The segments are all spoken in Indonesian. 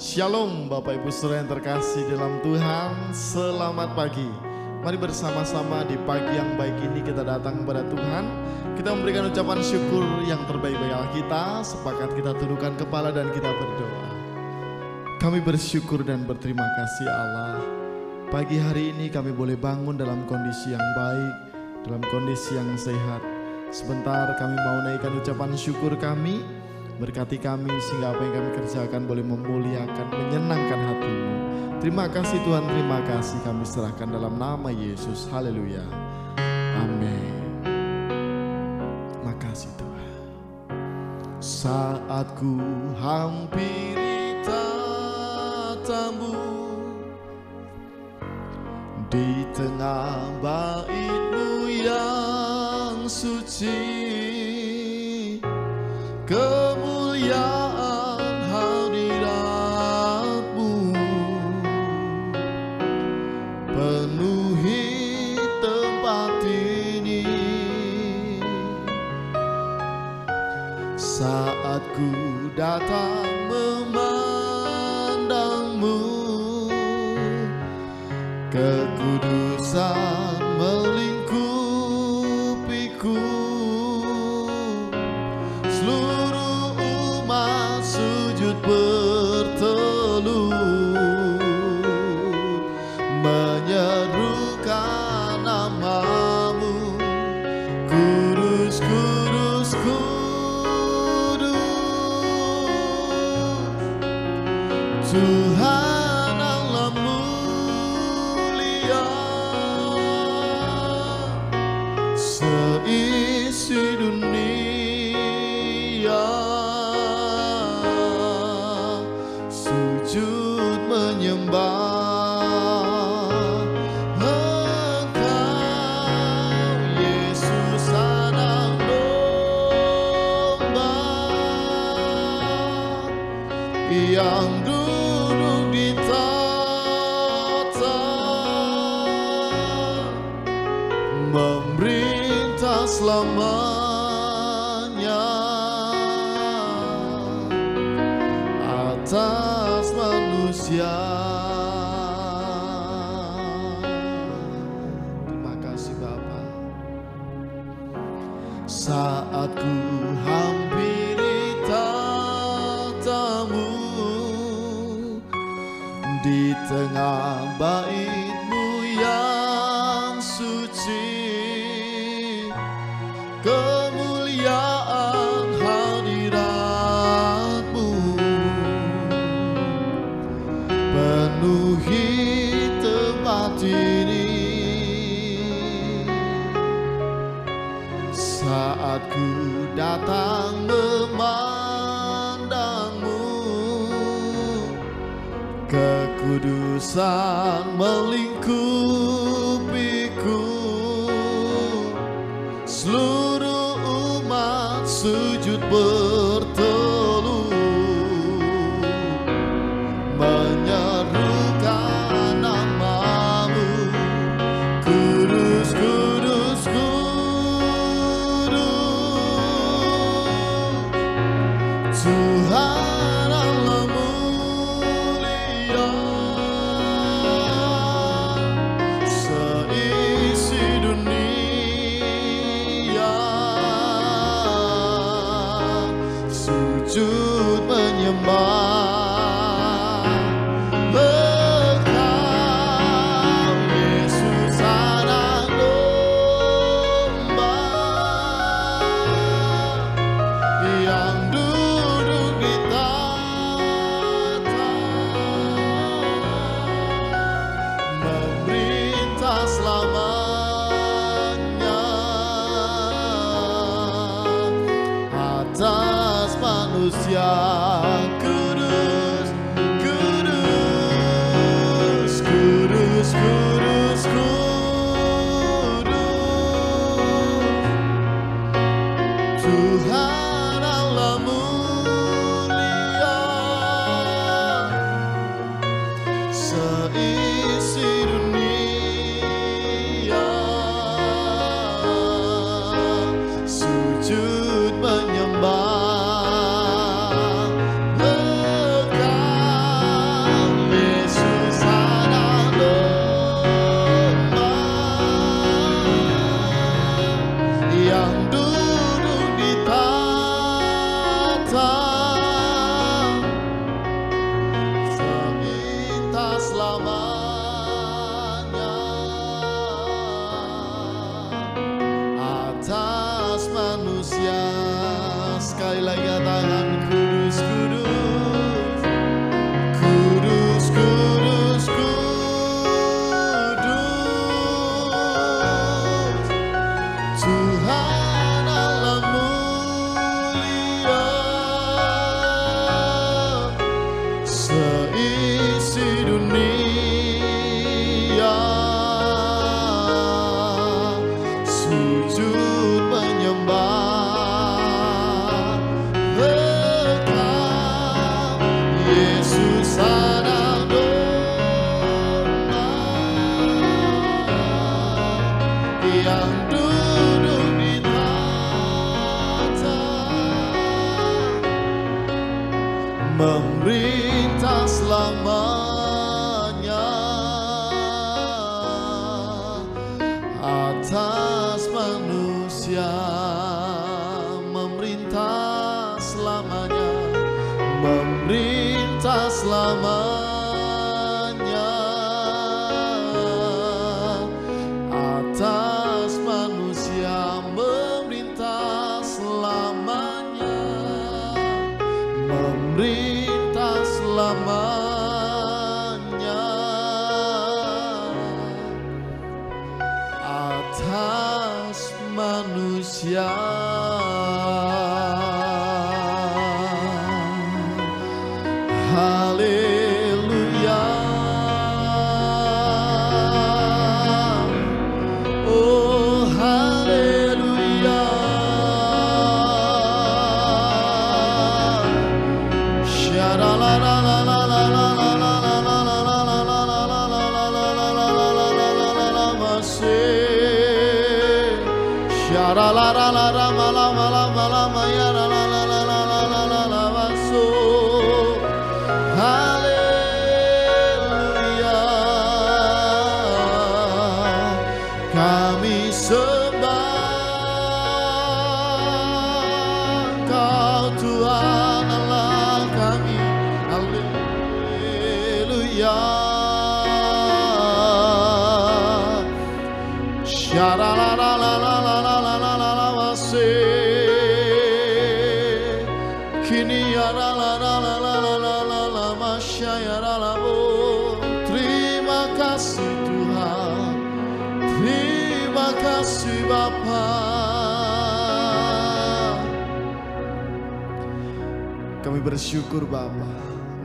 Shalom Bapak Ibu Saudara yang terkasih dalam Tuhan, selamat pagi. Mari bersama-sama di pagi yang baik ini kita datang kepada Tuhan. Kita memberikan ucapan syukur yang terbaik bagi Allah kita. Sepakat kita tundukkan kepala dan kita berdoa. Kami bersyukur dan berterima kasih Allah. Pagi hari ini kami boleh bangun dalam kondisi yang baik, dalam kondisi yang sehat. Sebentar kami mau naikkan ucapan syukur kami. Berkati kami sehingga apa yang kami kerjakan boleh memuliakan, menyenangkan hati-Mu. Terima kasih Tuhan, terima kasih kami serahkan dalam nama Yesus. Haleluya. Amin. Makasih Tuhan. Saat ku hampiri tatamu, di tengah bait-Mu yang suci, kemuliaan hadirat-Mu penuhi tempat ini. Saat ku datang memandang-Mu, kekudusan melingkupiku. Seluruh umat sujud bertelut, menyerukan nama-Mu. Kudus, kudus, kudus, Tuhan Allah mulia. Seisi dunia sujud menyembah Engkau, Yesus Anak Domba yang duduk di tahta, memerintah selamanya atas manusia. Terima kasih Bapa. Saat ku hampiri tahta-Mu, di tengah bait-Mu yang suci, kemuliaan hadirat-Mu penuhi tempat ini. Saat ku datang memandang-Mu, kekudusan melingkupiku. Seluruh umat sujud bertelut, menyerukan nama-Mu. Kudus, kudus, kudus, Tuhan Allah mulia. Seisi dunia sujud menyembah Engkau, Yesus Anak Domba yang duduk di tahta, memerintah selamanya atas manusia. Kudus, kudus, kudus, kudus, kudus, Tuhan Allah mulia. Seisi dunia sujud menyembah seisi dunia sujud menyembah Engkau Yesus anak domba yang duduk di tahta memerintah selamanya atas manusia, memerintah selamanya, memerintah selamanya atas manusia, memerintah selamanya, memerintah selamanya atas manusia. Haleluya. Oh haleluya. Kami sembah Engkau Tuhan Allah kami. Haleluya. Terima kasih Tuhan, terima kasih Bapa. Kami bersyukur Bapa,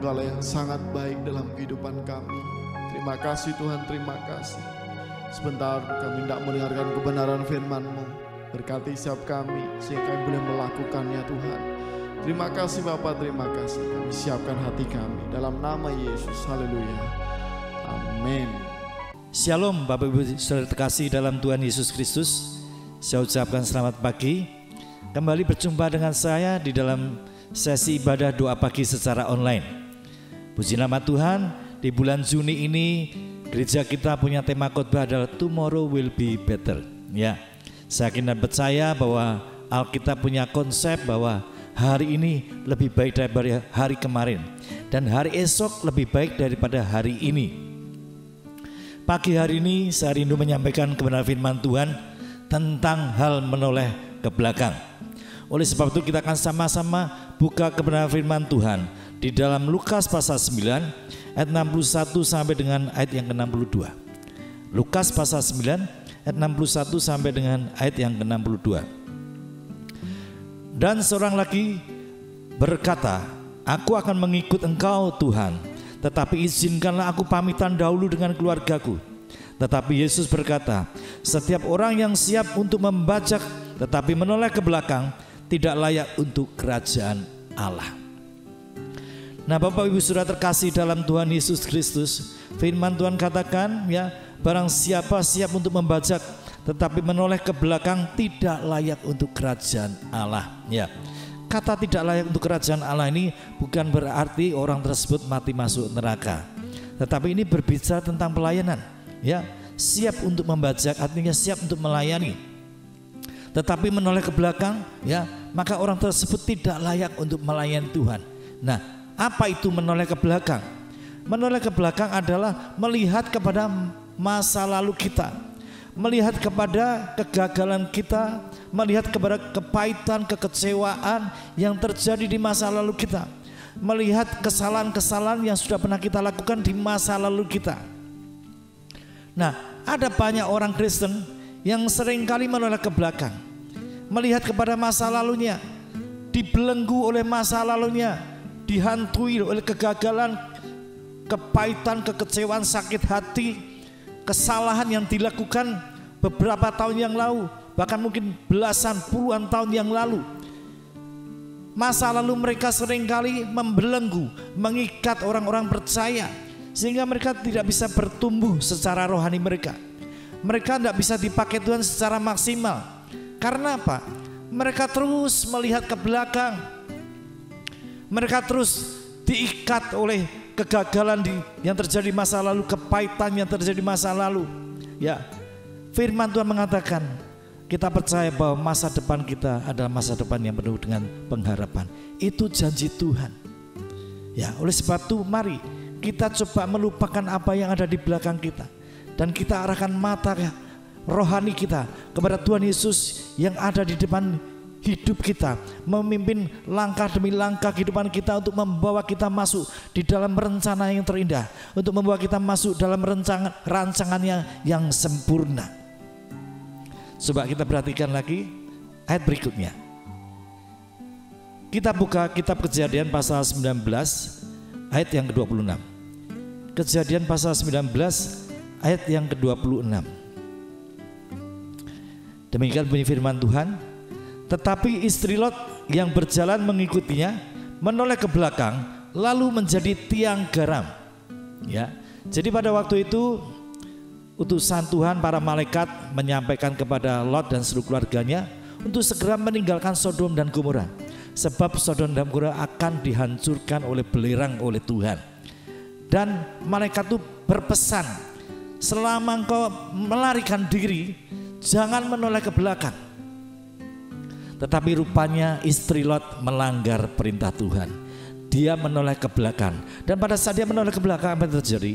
Engkau yang sangat baik dalam kehidupan kami. Terima kasih Tuhan, terima kasih. Sebentar kami hendak mendengarkan kebenaran firman-Mu. Berkati setiap kami sehingga kami boleh melakukannya Tuhan. Terima kasih Bapa, terima kasih. Kami siapkan hati kami dalam nama Yesus. Haleluya. Amin. Shalom Bapak Ibu Saudara terkasih dalam Tuhan Yesus Kristus. Saya ucapkan selamat pagi. Kembali berjumpa dengan saya di dalam sesi ibadah doa pagi secara online. Puji nama Tuhan, di bulan Juni ini gereja kita punya tema khotbah adalah Tomorrow Will Be Better. Ya, saya yakin dan percaya bahwa Alkitab punya konsep bahwa hari ini lebih baik daripada hari kemarin dan hari esok lebih baik daripada hari ini. Pagi hari ini saya rindu menyampaikan kebenaran firman Tuhan tentang hal menoleh ke belakang. Oleh sebab itu kita akan sama-sama buka kebenaran firman Tuhan di dalam Lukas pasal 9 ayat 61 sampai dengan ayat yang ke-62. Lukas pasal 9 ayat 61 sampai dengan ayat yang ke-62. Dan seorang lagi berkata, "Aku akan mengikut Engkau Tuhan, tetapi izinkanlah aku pamitan dahulu dengan keluargaku." Tetapi Yesus berkata, "Setiap orang yang siap untuk membajak tetapi menoleh ke belakang tidak layak untuk kerajaan Allah." Nah Bapak Ibu Saudara terkasih dalam Tuhan Yesus Kristus, firman Tuhan katakan ya, barang siapa siap untuk membajak tetapi menoleh ke belakang tidak layak untuk kerajaan Allah. Ya, kata tidak layak untuk kerajaan Allah ini bukan berarti orang tersebut mati masuk neraka, tetapi ini berbicara tentang pelayanan. Ya, siap untuk membajak artinya siap untuk melayani, tetapi menoleh ke belakang, ya, maka orang tersebut tidak layak untuk melayani Tuhan. Nah, apa itu menoleh ke belakang? Menoleh ke belakang adalah melihat kepada masa lalu kita, melihat kepada kegagalan kita, melihat kepada kepahitan, kekecewaan yang terjadi di masa lalu kita, melihat kesalahan-kesalahan yang sudah pernah kita lakukan di masa lalu kita. Nah, ada banyak orang Kristen yang seringkali menoleh ke belakang, melihat kepada masa lalunya, dibelenggu oleh masa lalunya, dihantui oleh kegagalan kepahitan, kekecewaan, sakit hati, kesalahan yang dilakukan beberapa tahun yang lalu, bahkan mungkin belasan, puluhan tahun yang lalu. Masa lalu mereka seringkali membelenggu, mengikat orang-orang percaya, sehingga mereka tidak bisa bertumbuh secara rohani mereka. Mereka tidak bisa dipakai Tuhan secara maksimal. Karena apa? Mereka terus melihat ke belakang. Mereka terus diikat oleh kegagalan yang terjadi masa lalu, kepahitan yang terjadi masa lalu. Ya, firman Tuhan mengatakan, kita percaya bahwa masa depan kita adalah masa depan yang penuh dengan pengharapan. Itu janji Tuhan. Ya, oleh sebab itu mari kita coba melupakan apa yang ada di belakang kita, dan kita arahkan mata rohani kita kepada Tuhan Yesus yang ada di depan hidup kita, memimpin langkah demi langkah kehidupan kita untuk membawa kita masuk di dalam rencana yang terindah, untuk membawa kita masuk dalam rancangannya yang sempurna. Coba kita perhatikan lagi ayat berikutnya. Kita buka kitab Kejadian pasal 19 ayat yang ke-26. Kejadian pasal 19 ayat yang ke-26. Demikian bunyi firman Tuhan. Tetapi istri Lot yang berjalan mengikutinya menoleh ke belakang, lalu menjadi tiang garam. Ya, jadi pada waktu itu utusan Tuhan, para malaikat menyampaikan kepada Lot dan seluruh keluarganya untuk segera meninggalkan Sodom dan Gomora, sebab Sodom dan Gomora akan dihancurkan oleh belerang oleh Tuhan. Dan malaikat itu berpesan, selama engkau melarikan diri, jangan menoleh ke belakang. Tetapi rupanya istri Lot melanggar perintah Tuhan. Dia menoleh ke belakang, dan pada saat dia menoleh ke belakang, apa yang terjadi?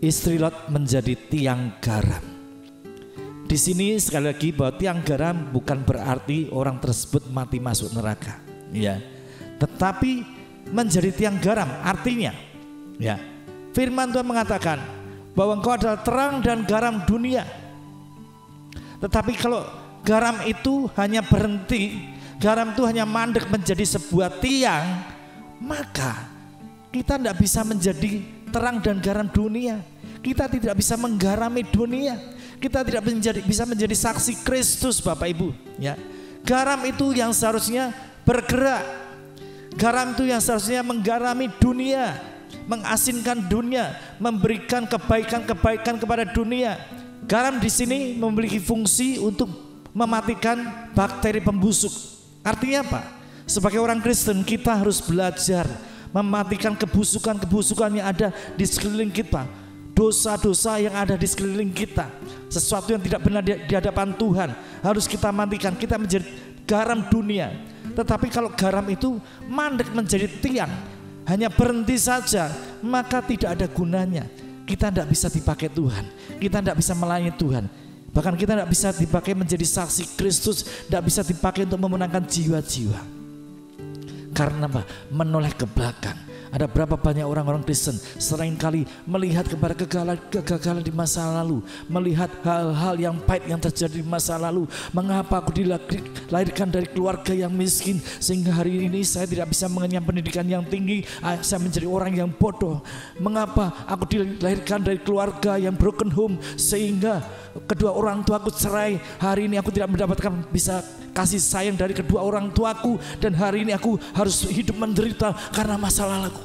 Istri Lot menjadi tiang garam. Di sini sekali lagi bahwa tiang garam bukan berarti orang tersebut mati masuk neraka, ya. Tetapi menjadi tiang garam artinya, ya, firman Tuhan mengatakan bahwa engkau adalah terang dan garam dunia. Tetapi kalau garam itu hanya berhenti, garam itu hanya mandek menjadi sebuah tiang, maka kita tidak bisa menjadi terang dan garam dunia. Kita tidak bisa menggarami dunia. Kita tidak bisa menjadi saksi Kristus, Bapak Ibu. Ya, garam itu yang seharusnya bergerak. Garam itu yang seharusnya menggarami dunia, mengasinkan dunia, memberikan kebaikan-kebaikan kepada dunia. Garam di sini memiliki fungsi untuk mematikan bakteri pembusuk. Artinya apa? Sebagai orang Kristen kita harus belajar mematikan kebusukan-kebusukan yang ada di sekeliling kita, dosa-dosa yang ada di sekeliling kita, sesuatu yang tidak benar di hadapan Tuhan harus kita matikan. Kita menjadi garam dunia. Tetapi kalau garam itu mandek menjadi tiang, hanya berhenti saja, maka tidak ada gunanya. Kita tidak bisa dipakai Tuhan, kita tidak bisa melayani Tuhan. Bahkan kita tidak bisa dipakai menjadi saksi Kristus, tidak bisa dipakai untuk memenangkan jiwa-jiwa. Karena apa? Menoleh ke belakang. Ada berapa banyak orang-orang Kristen seringkali melihat kepada kegagalan di masa lalu, melihat hal-hal yang pahit yang terjadi di masa lalu. Mengapa aku dilahirkan dari keluarga yang miskin sehingga hari ini saya tidak bisa mengenyam pendidikan yang tinggi, saya menjadi orang yang bodoh. Mengapa aku dilahirkan dari keluarga yang broken home sehingga kedua orang tuaku cerai, hari ini aku tidak mendapatkan bisa kasih sayang dari kedua orang tuaku, dan hari ini aku harus hidup menderita karena masa laluku.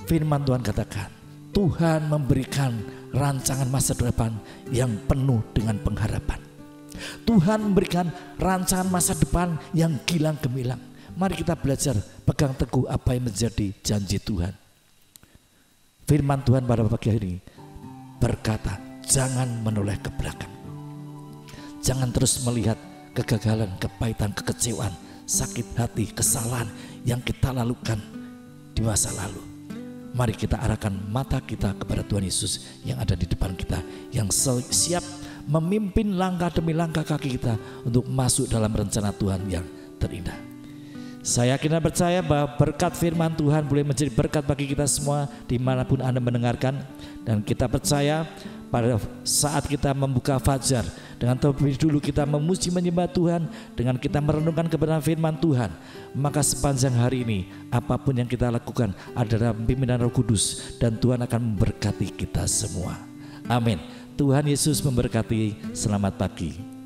Firman Tuhan katakan, Tuhan memberikan rancangan masa depan yang penuh dengan pengharapan. Tuhan memberikan rancangan masa depan yang gilang gemilang. Mari kita belajar pegang teguh apa yang menjadi janji Tuhan. Firman Tuhan pada pagi hari ini berkata, jangan menoleh ke belakang. Jangan terus melihat kegagalan, kepahitan, kekecewaan, sakit hati, kesalahan yang kita lakukan di masa lalu. Mari kita arahkan mata kita kepada Tuhan Yesus yang ada di depan kita, yang siap memimpin langkah demi langkah kaki kita untuk masuk dalam rencana Tuhan yang terindah. Saya yakin dan percaya bahwa berkat firman Tuhan boleh menjadi berkat bagi kita semua dimanapun Anda mendengarkan. Dan kita percaya pada saat kita membuka fajar dengan terlebih dulu kita memuji menyembah Tuhan, dengan kita merenungkan kebenaran firman Tuhan, maka sepanjang hari ini apapun yang kita lakukan adalah pimpinan Roh Kudus, dan Tuhan akan memberkati kita semua. Amin. Tuhan Yesus memberkati. Selamat pagi.